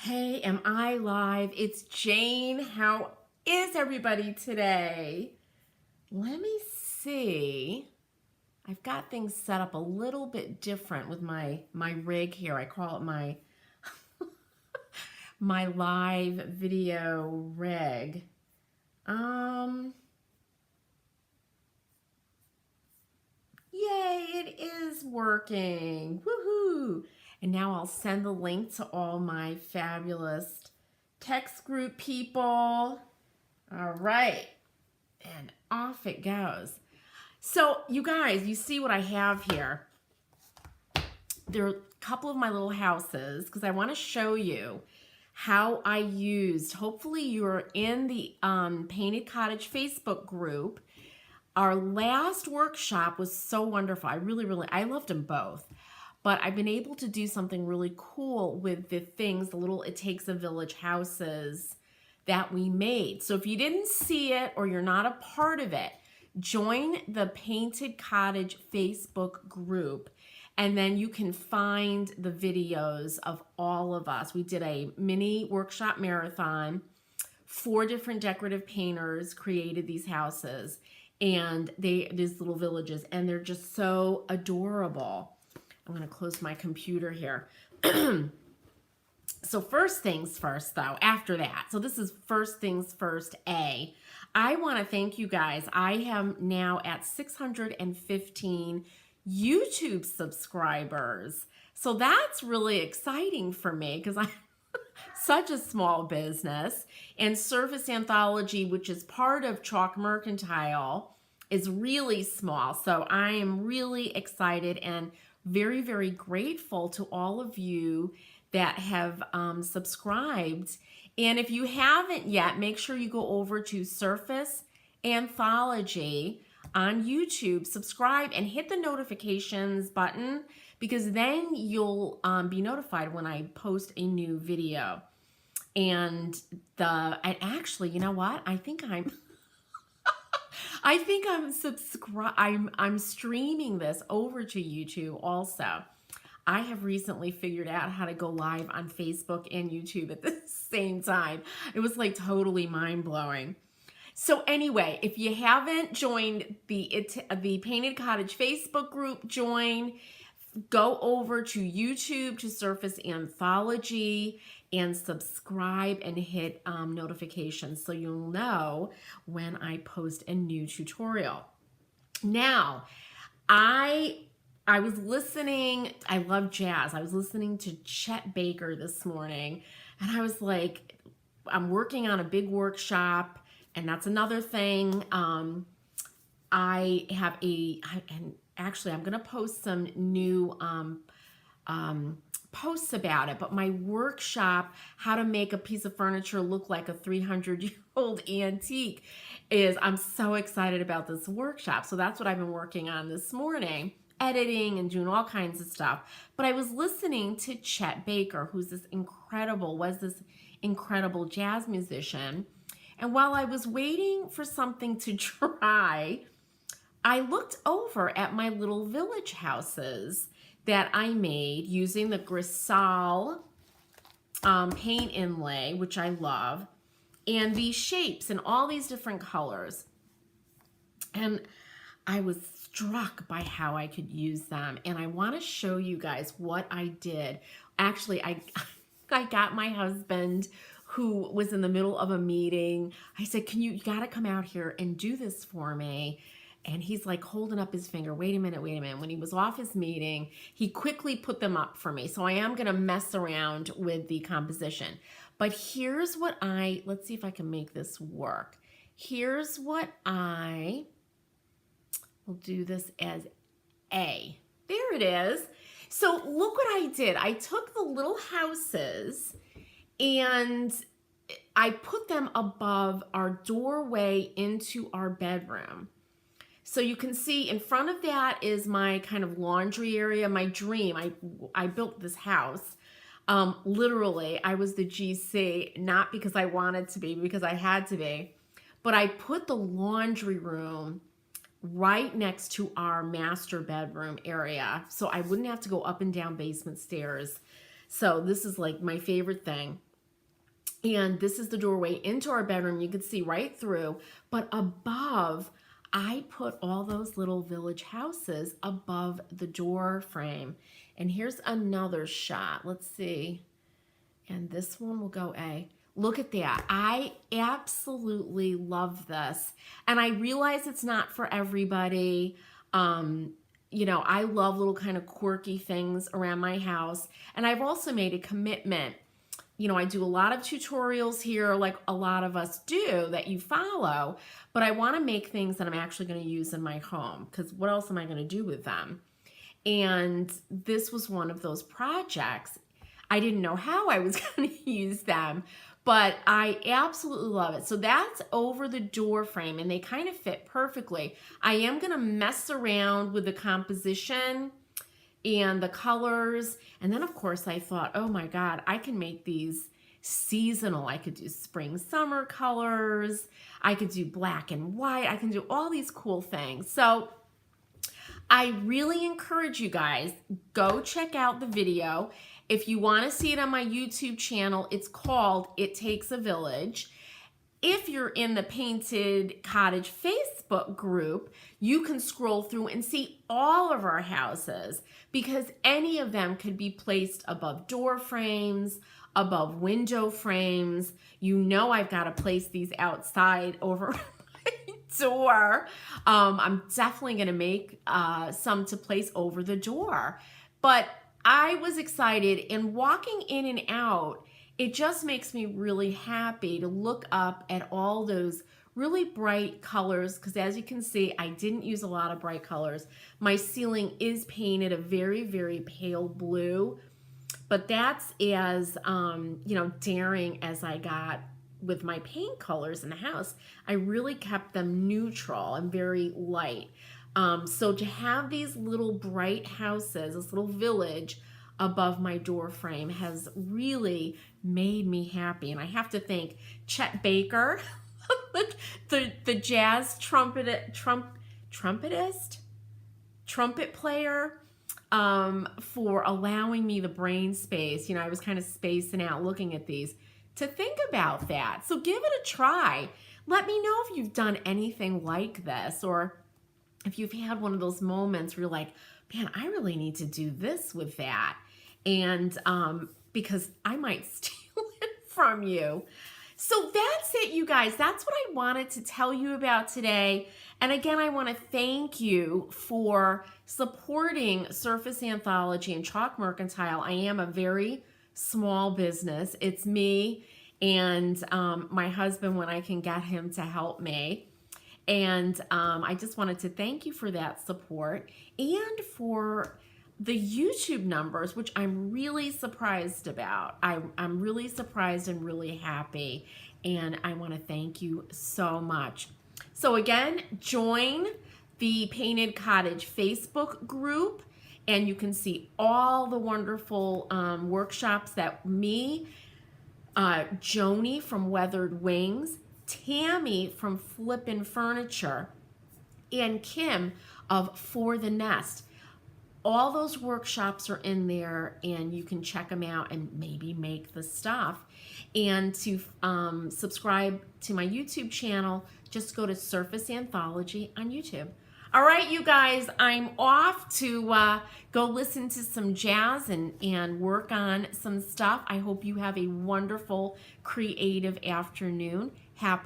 Hey, am I live? It's Jane. How is everybody today? Let me see. I've got things set up a little bit different with my rig here. I call it my live video rig. Yay, it is working. Woohoo! And now I'll send the link to all my fabulous text group people. All right. And off it goes. So you guys, you see what I have here. There are a couple of my little houses because I want to show you how I used, hopefully you're in the Painted Cottage Facebook group. Our last workshop was so wonderful. I loved them both. But I've been able to do something really cool with the things, the little It Takes a Village houses that we made. So if you didn't see it or you're not a part of it, join the Painted Cottage Facebook group and then you can find the videos of all of us. We did a mini workshop marathon. 4 different decorative painters created these houses and these little villages, and they're just so adorable. I'm going to close my computer here. So first things first, though, after that. So this is first things first, A. I want to thank you guys. I am now at 615 YouTube subscribers. So that's really exciting for me because I'm such a small business. And Surface Anthology, which is part of Chalk Mercantile, is really small. So I am really excited and very, very grateful to all of you that have subscribed. And if you haven't yet, make sure you go over to Surface Anthology on YouTube, subscribe, and hit the notifications button because then you'll be notified when I post a new video. And actually, you know what? I think I'm streaming this over to YouTube also. I have recently figured out how to go live on Facebook and YouTube at the same time. It was like totally mind-blowing. So anyway, if you haven't joined the Painted Cottage Facebook group, join. Go over to YouTube to Surface Anthology and subscribe and hit notifications so you'll know when I post a new tutorial. Now, I was listening, I love jazz. I was listening to Chet Baker this morning and I was like, I'm working on a big workshop and that's another thing. Actually, I'm going to post some new posts about it, but my workshop, how to make a piece of furniture look like a 300-year-old antique, I'm so excited about this workshop. So that's what I've been working on this morning, editing and doing all kinds of stuff. But I was listening to Chet Baker, was this incredible jazz musician. And while I was waiting for something to dry, I looked over at my little village houses that I made using the Grisal paint inlay, which I love, and these shapes in all these different colors. And I was struck by how I could use them. And I want to show you guys what I did. Actually, I got my husband, who was in the middle of a meeting. I said, you got to come out here and do this for me. And he's like holding up his finger. Wait a minute. When he was off his meeting, he quickly put them up for me. So I am going to mess around with the composition. But here's what let's see if I can make this work. Here's what will do this as A. There it is. So look what I did. I took the little houses and I put them above our doorway into our bedroom. So you can see in front of that is my kind of laundry area, my dream. I built this house. Literally, I was the GC, not because I wanted to be, because I had to be. But I put the laundry room right next to our master bedroom area, so I wouldn't have to go up and down basement stairs. So this is like my favorite thing. And this is the doorway into our bedroom. You can see right through. But above, I put all those little village houses above the door frame. And here's another shot. Let's see. And this one will go A. Look at that. I absolutely love this. And I realize it's not for everybody. You know, I love little kind of quirky things around my house. And I've also made a commitment. You know, I do a lot of tutorials here, like a lot of us do, that you follow, but I want to make things that I'm actually going to use in my home, because what else am I going to do with them? And this was one of those projects. I didn't know how I was going to use them, but I absolutely love it. So that's over the door frame, and they kind of fit perfectly. I am going to mess around with the composition and the colors. And then of course I thought, oh my God, I can make these seasonal. I could do spring, summer colors. I could do black and white. I can do all these cool things. So I really encourage you guys, go check out the video. If you want to see it on my YouTube channel, it's called It Takes a Village. If you're in the Painted Cottage Facebook group, you can scroll through and see all of our houses, because any of them could be placed above door frames, above window frames. You know I've got to place these outside over my door. I'm definitely going to make some to place over the door. But I was excited, and walking in and out, it just makes me really happy to look up at all those really bright colors, because as you can see, I didn't use a lot of bright colors. My ceiling is painted a very, very pale blue, but that's as, you know, daring as I got with my paint colors in the house. I really kept them neutral and very light. So to have these little bright houses, this little village above my door frame has really made me happy. And I have to thank Chet Baker, the jazz trumpet player, for allowing me the brain space. You know, I was kind of spacing out looking at these to think about that. So give it a try. Let me know if you've done anything like this, or if you've had one of those moments where you're like, man, I really need to do this with that. And because I might steal it from you. So that's it, you guys. That's what I wanted to tell you about today. And again, I want to thank you for supporting Surface Anthology and Chalk Mercantile. I am a very small business. It's me and my husband when I can get him to help me. And I just wanted to thank you for that support and for the YouTube numbers, which I'm really surprised about. I'm really surprised and really happy. And I want to thank you so much. So again, join the Painted Cottage Facebook group, and you can see all the wonderful workshops that me, Joni from Weathered Wings, Tammy from Flippin' Furniture, and Kim of For the Nest. All those workshops are in there, and you can check them out and maybe make the stuff. And to subscribe to my YouTube channel, just go to Surface Anthology on YouTube. All right, you guys, I'm off to go listen to some jazz and work on some stuff. I hope you have a wonderful, creative afternoon. Happy